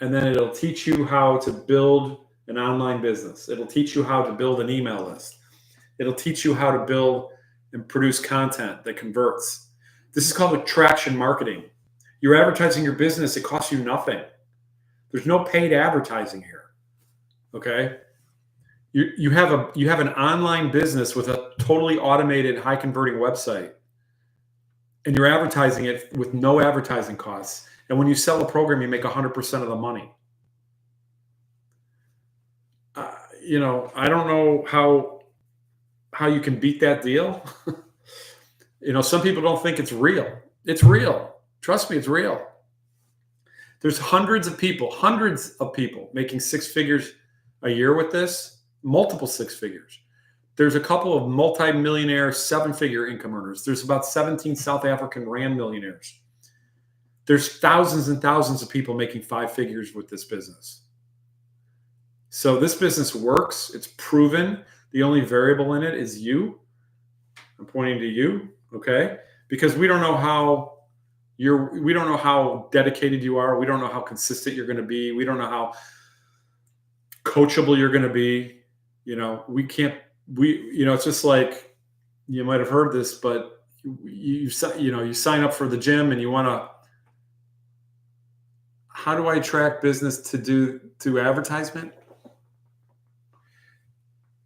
And then it'll teach you how to build an online business. It'll teach you how to build an email list. It'll teach you how to build and produce content that converts. This is called attraction marketing. You're advertising your business. It costs you nothing. There's no paid advertising here. Okay. You have an online business with a totally automated, high converting website, and you're advertising it with no advertising costs. And when you sell a program, you make 100% of the money. I don't know how you can beat that deal. Some people don't think it's real. It's real. Trust me, it's real. There's hundreds of people making six figures a year with this, multiple six figures. There's a couple of multi-millionaire, seven-figure income earners. There's about 17 South African Rand millionaires. There's thousands and thousands of people making 5 figures with this business. So this business works. It's proven. The only variable in it is you. I'm pointing to you, okay? Because we don't know how dedicated you are. We don't know how consistent you're going to be. We don't know how coachable you're going to be. It's just like, you might have heard this, but you sign up for the gym and you want to, how do I attract business to advertisement?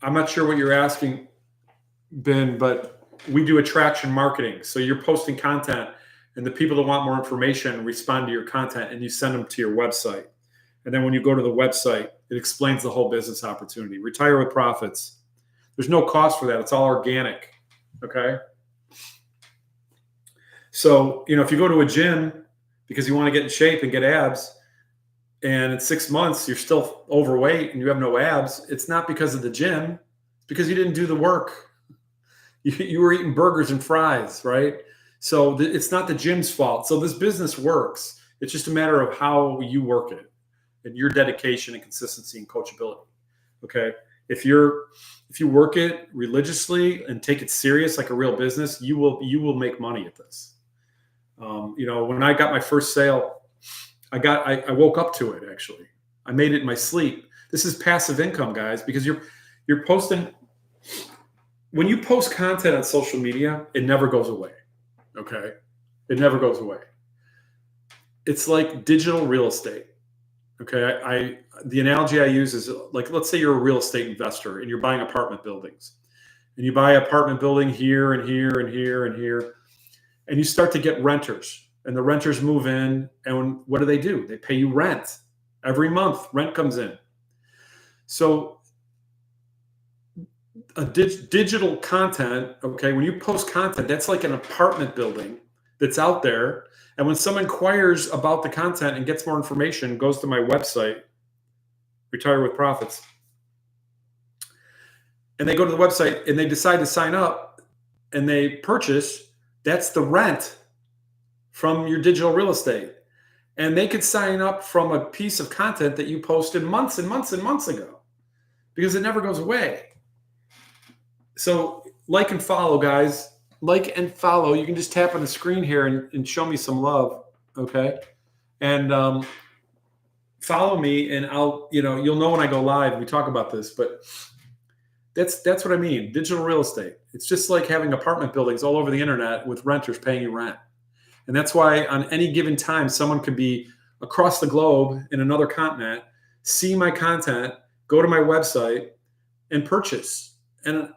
I'm not sure what you're asking, Ben, but we do attraction marketing. So you're posting content and the people that want more information respond to your content and you send them to your website. And then when you go to the website, it explains the whole business opportunity. Retire with profits. There's no cost for that. It's all organic. Okay. So, if you go to a gym because you want to get in shape and get abs, and in 6 months you're still overweight and you have no abs, it's not because of the gym. It's because you didn't do the work. You were eating burgers and fries, right? So it's not the gym's fault. So this business works. It's just a matter of how you work it and your dedication and consistency and coachability. Okay. If you work it religiously and take it serious like a real business, you will make money at this. When I got my first sale, I woke up to it. Actually, I made it in my sleep. This is passive income, guys, because you're posting. When you post content on social media, it never goes away. Okay. It never goes away. It's like digital real estate. Okay. The analogy I use is like, let's say you're a real estate investor and you're buying apartment buildings, and you buy an apartment building here and here and here and here, and you start to get renters, and the renters move in, and what do? They pay you rent every month. Rent comes in. So a digital content, okay, when you post content, that's like an apartment building that's out there. And when someone inquires about the content and gets more information, goes to my website, Retire with Profits, and they go to the website and they decide to sign up and they purchase, that's the rent from your digital real estate. And they could sign up from a piece of content that you posted months and months and months ago, because it never goes away. So like and follow, guys. Like and follow. You can just tap on the screen here and show me some love, okay? And follow me, and you'll know when I go live. We talk about this, but that's what I mean. Digital real estate. It's just like having apartment buildings all over the internet with renters paying you rent. And that's why on any given time, someone could be across the globe in another continent, see my content, go to my website, and purchase. And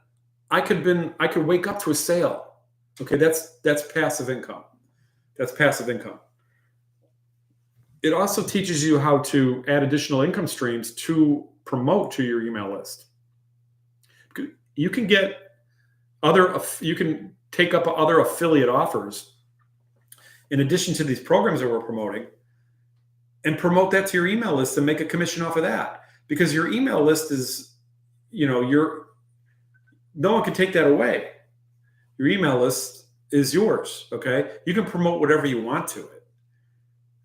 I could wake up to a sale. Okay, that's passive income. That's passive income. It also teaches you how to add additional income streams to promote to your email list. You can take up other affiliate offers in addition to these programs that we're promoting, and promote that to your email list and make a commission off of that. Because your email list is, no one can take that away. Your email list is yours, okay? You can promote whatever you want to it.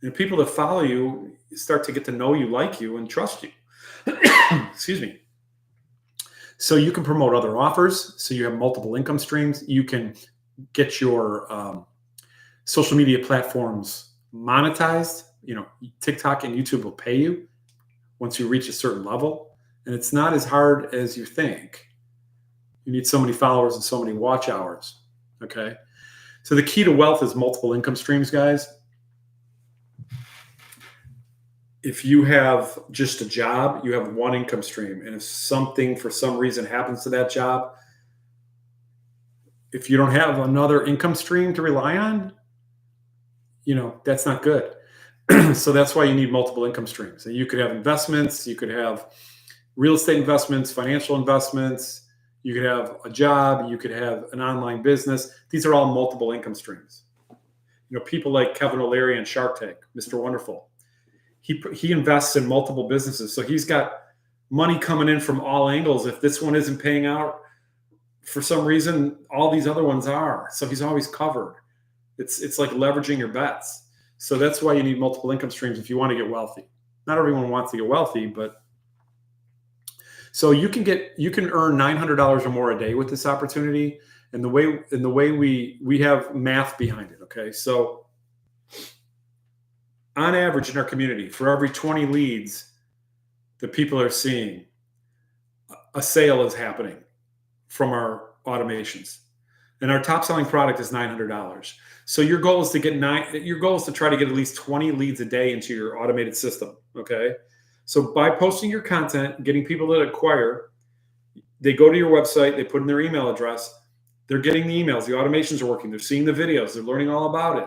And people that follow you start to get to know you, like you, and trust you. Excuse me. So you can promote other offers. So you have multiple income streams. You can get your social media platforms monetized. TikTok and YouTube will pay you once you reach a certain level. And it's not as hard as you think. You need so many followers and so many watch hours. Okay. So the key to wealth is multiple income streams, guys. If you have just a job, you have one income stream. And if something for some reason happens to that job, if you don't have another income stream to rely on, that's not good. So that's why you need multiple income streams. And you could have investments, you could have real estate investments, financial investments, you could have a job, you could have an online business. These are all multiple income streams. People like Kevin O'Leary on Shark Tank, Mr. Wonderful. He invests in multiple businesses. So he's got money coming in from all angles. If this one isn't paying out for some reason, all these other ones are. So he's always covered. It's like leveraging your bets. So that's why you need multiple income streams if you want to get wealthy. Not everyone wants to get wealthy, but so you can earn $900 or more a day with this opportunity. And the way we have math behind it. Okay. So on average in our community, for every 20 leads that people are seeing, a sale is happening from our automations. And our top selling product is $900. So your goal is to try to get at least 20 leads a day into your automated system. Okay. So by posting your content, getting people to acquire, they go to your website, they put in their email address, they're getting the emails, the automations are working, they're seeing the videos, they're learning all about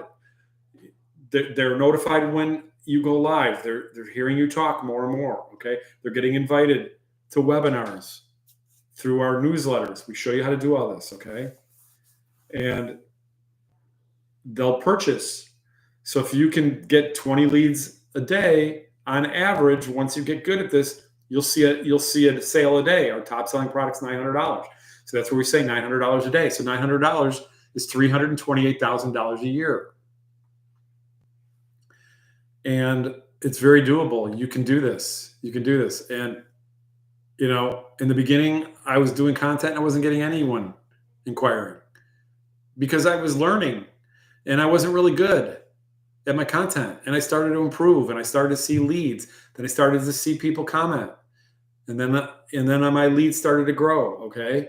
it. They're notified when you go live. They're hearing you talk more and more. Okay. They're getting invited to webinars through our newsletters. We show you how to do all this. Okay. And they'll purchase. So if you can get 20 leads a day on average, once you get good at this, you'll see a sale a day. Our top selling product's $900. So that's where we say $900 a day. So $900 is $328,000 a year. And it's very doable. You can do this. And, in the beginning, I was doing content and I wasn't getting anyone inquiring because I was learning and I wasn't really good at my content. And I started to improve and I started to see leads. Then I started to see people comment. And then my leads started to grow. Okay.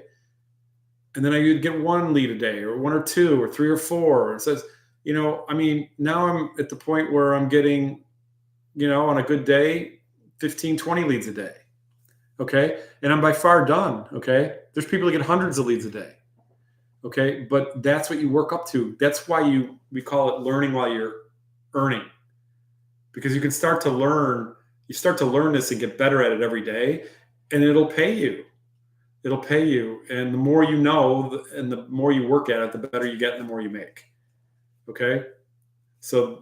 And then I would get one lead a day or one or two or three or four. It says, now I'm at the point where I'm getting, on a good day, 15, 20 leads a day. Okay. And I'm by far done. Okay. There's people that get hundreds of leads a day. Okay. But that's what you work up to. That's why we call it learning while you're earning, because you can start to learn this and get better at it every day, and it'll pay you. And the more you know, and the more you work at it, the better you get and the more you make. Okay. So,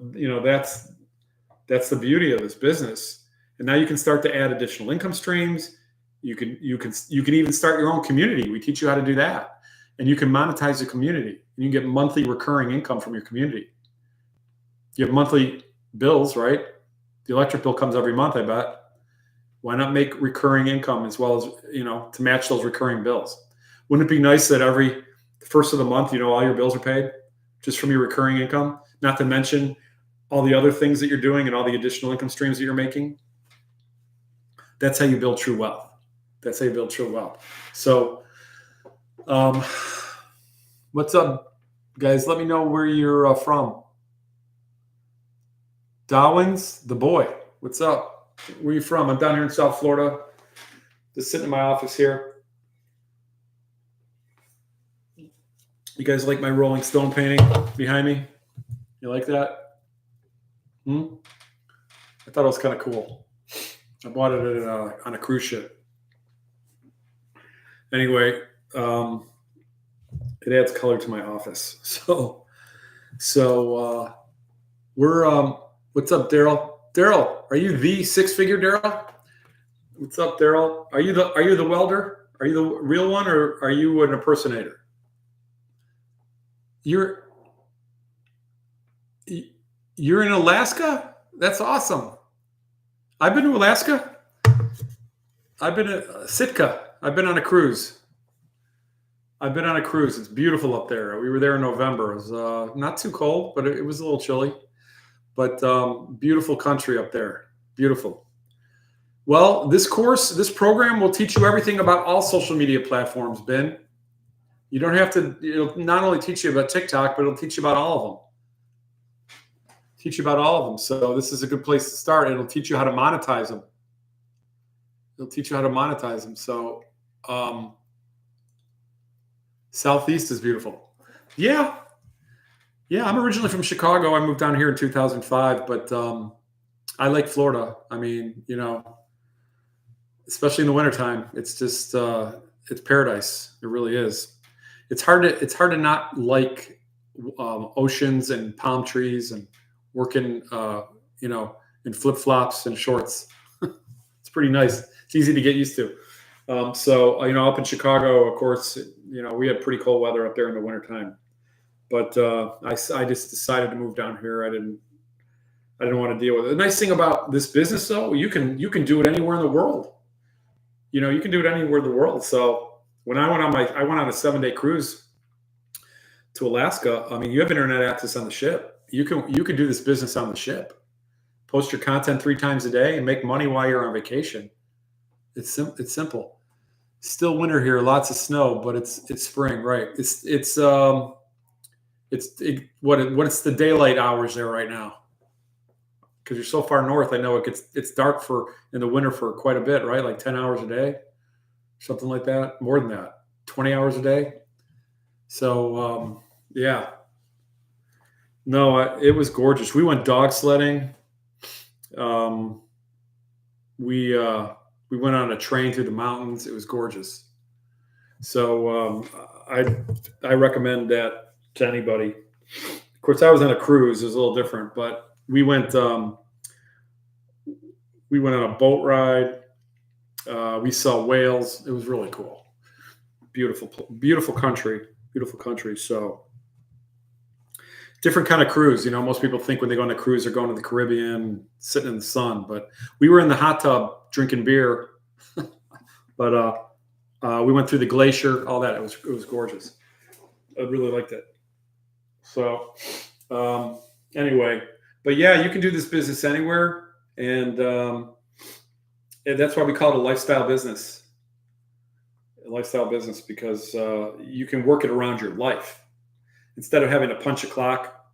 that's the beauty of this business. And now you can start to add additional income streams. You can even start your own community. We teach you how to do that. And you can monetize the community. And you can get monthly recurring income from your community. You have monthly bills, right? The electric bill comes every month, I bet. Why not make recurring income as well as, to match those recurring bills? Wouldn't it be nice that every first of the month, all your bills are paid just from your recurring income? Not to mention all the other things that you're doing and all the additional income streams that you're making. That's how you build true wealth. So, what's up, guys? Let me know where you're from. Darwin's the boy. What's up? Where are you from? I'm down here in South Florida. Just sitting in my office here. You guys like my Rolling Stone painting behind me? You like that? I thought it was kind of cool. I bought it on a cruise ship. Anyway, it adds color to my office. So we're what's up, Daryl? Daryl, are you the six-figure Daryl? What's up, Daryl? Are you the welder? Are you the real one, or are you an impersonator? You're in Alaska? That's awesome. I've been to Alaska. I've been a Sitka. I've been on a cruise. It's beautiful up there. We were there in November. It was not too cold, but it was a little chilly. But beautiful country up there. Beautiful. Well, this program will teach you everything about all social media platforms, Ben. You don't have to, it'll not only teach you about TikTok, but it'll teach you about all of them. So this is a good place to start. It'll teach you how to monetize them. So Southeast is beautiful. Yeah. I'm originally from Chicago. I moved down here in 2005, but I like Florida. I mean, especially in the wintertime, it's just it's paradise. It really is. It's hard to not like oceans and palm trees and working in flip flops and shorts. It's pretty nice. It's easy to get used to. So up in Chicago, of course, we had pretty cold weather up there in the wintertime. But I just decided to move down here. I didn't want to deal with it. The nice thing about this business, though, you can do it anywhere in the world. You can do it anywhere in the world. So when I went on a 7-day cruise to Alaska. I mean, you have internet access on the ship. You can do this business on the ship. Post your content 3 times a day and make money while you're on vacation. It's simple. Still winter here, lots of snow, but it's spring, right? It's the daylight hours there right now. Because you're so far north, I know it's dark in the winter for quite a bit, right? Like 10 hours a day, something like that. More than that, 20 hours a day. So yeah, no, it was gorgeous. We went dog sledding. We went on a train through the mountains. It was gorgeous. So I recommend that to anybody. Of course, I was on a cruise. It was a little different, but we went on a boat ride. We saw whales. It was really cool. Beautiful country. So different kind of cruise. Most people think when they go on a cruise, they're going to the Caribbean, sitting in the sun. But we were in the hot tub drinking beer. But we went through the glacier, all that. It was gorgeous. I really liked it. So anyway, but yeah, you can do this business anywhere, and that's why we call it a lifestyle business. Because you can work it around your life instead of having to punch a clock,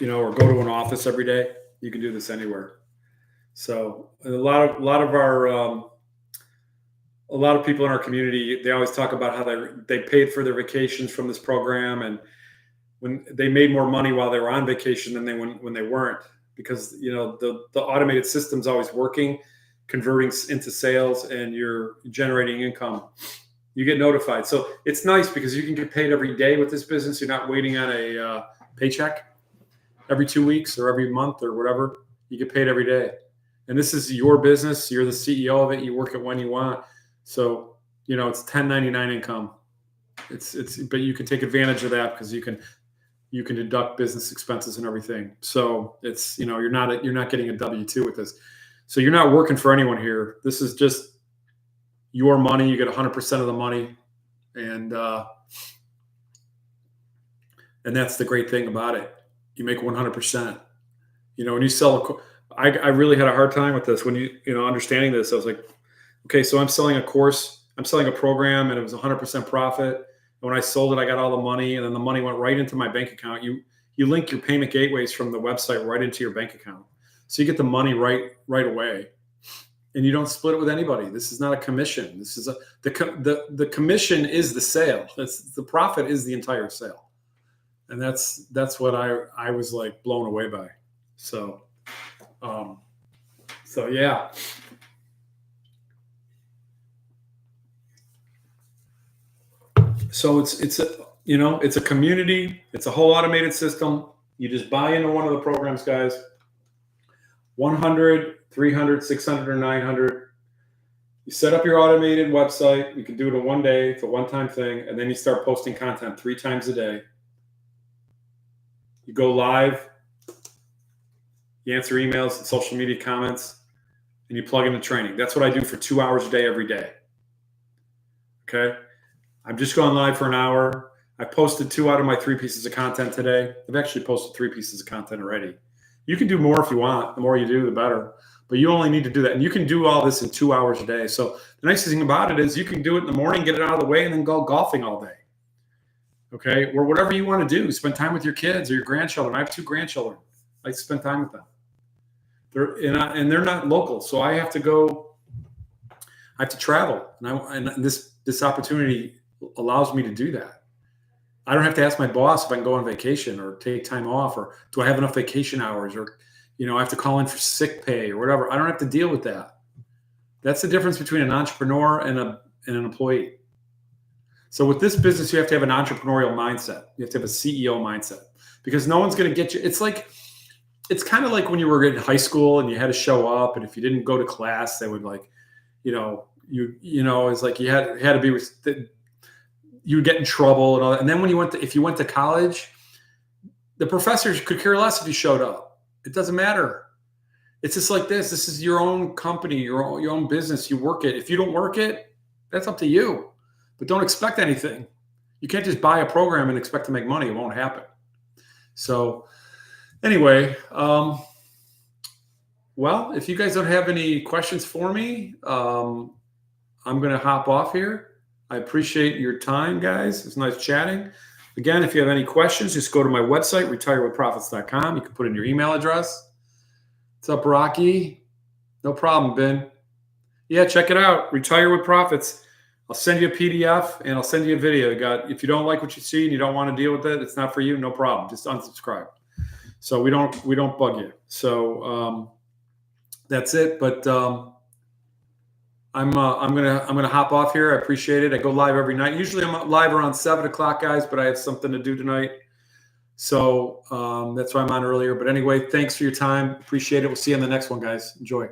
or go to an office every day. You can do this anywhere. So a lot of people in our community, they always talk about how they paid for their vacations from this program, and when they made more money while they were on vacation than when they weren't, because the automated system's always working, converting into sales, and you're generating income. You get notified. So it's nice because you can get paid every day with this business. You're not waiting on a paycheck every 2 weeks or every month or whatever. You get paid every day. And this is your business. You're the CEO of it. You work it when you want. So, it's 1099 income. But you can take advantage of that because you can deduct business expenses and everything. So it's, you're not getting a W-2 with this. So you're not working for anyone here. This is just your money. You get 100% of the money. And that's the great thing about it. You make 100%. When you sell I really had a hard time with this when understanding this. I was like, okay, so I'm selling a course, I'm selling a program, and it was 100% profit. And when I sold it, I got all the money, and then the money went right into my bank account. You link your payment gateways from the website right into your bank account, so you get the money right away, and you don't split it with anybody. This is not a commission. This is the commission is the sale. The profit is the entire sale, and that's what I was like blown away by. So yeah. So it's a community. It's a whole automated system. You just buy into one of the programs, guys. 100, 300, 600, or 900. You set up your automated website. You can do it in one day. It's a one-time thing. And then you start posting content 3 times a day. You go live. You answer emails and social media comments. and you plug into training. That's what I do for 2 hours a day, every day. Okay. I'm just going live for an hour. I posted 2 out of my 3 pieces of content today. I've actually posted 3 pieces of content already. You can do more if you want. The more you do, the better. But you only need to do that. And you can do all this in 2 hours a day. So the nice thing about it is you can do it in the morning, get it out of the way, and then go golfing all day. Okay. Or whatever you want to do. Spend time with your kids or your grandchildren. I have 2 grandchildren. I spend time with them. They're not local. So I have to go. I have to travel. And this opportunity allows me to do that. I don't have to ask my boss if I can go on vacation or take time off, or do I have enough vacation hours, or, I have to call in for sick pay or whatever. I don't have to deal with that. That's the difference between an entrepreneur and an employee. So with this business, you have to have an entrepreneurial mindset. You have to have a CEO mindset, because no one's going to get you. It's kind of like when you were in high school and you had to show up, and if you didn't go to class, they would it's like you had to be with. You would get in trouble and all that. And then if you went to college, the professors could care less if you showed up. It doesn't matter. It's just like this. This is your own company, your own business. You work it. If you don't work it, that's up to you. But don't expect anything. You can't just buy a program and expect to make money. It won't happen. So anyway, well, if you guys don't have any questions for me, I'm going to hop off here. I appreciate your time, guys. It's nice chatting. Again, if you have any questions, just go to my website, retirewithprofits.com. You can put in your email address. What's up, Rocky? No problem, Ben. Yeah, check it out. Retire with Profits. I'll send you a PDF and I'll send you a video. If you don't like what you see and you don't want to deal with it, it's not for you. No problem. Just unsubscribe. So we don't bug you. So that's it. But I'm gonna hop off here. I appreciate it. I go live every night. Usually I'm live around 7 o'clock, guys, but I have something to do tonight. So that's why I'm on earlier. But anyway, thanks for your time. Appreciate it. We'll see you on the next one, guys. Enjoy.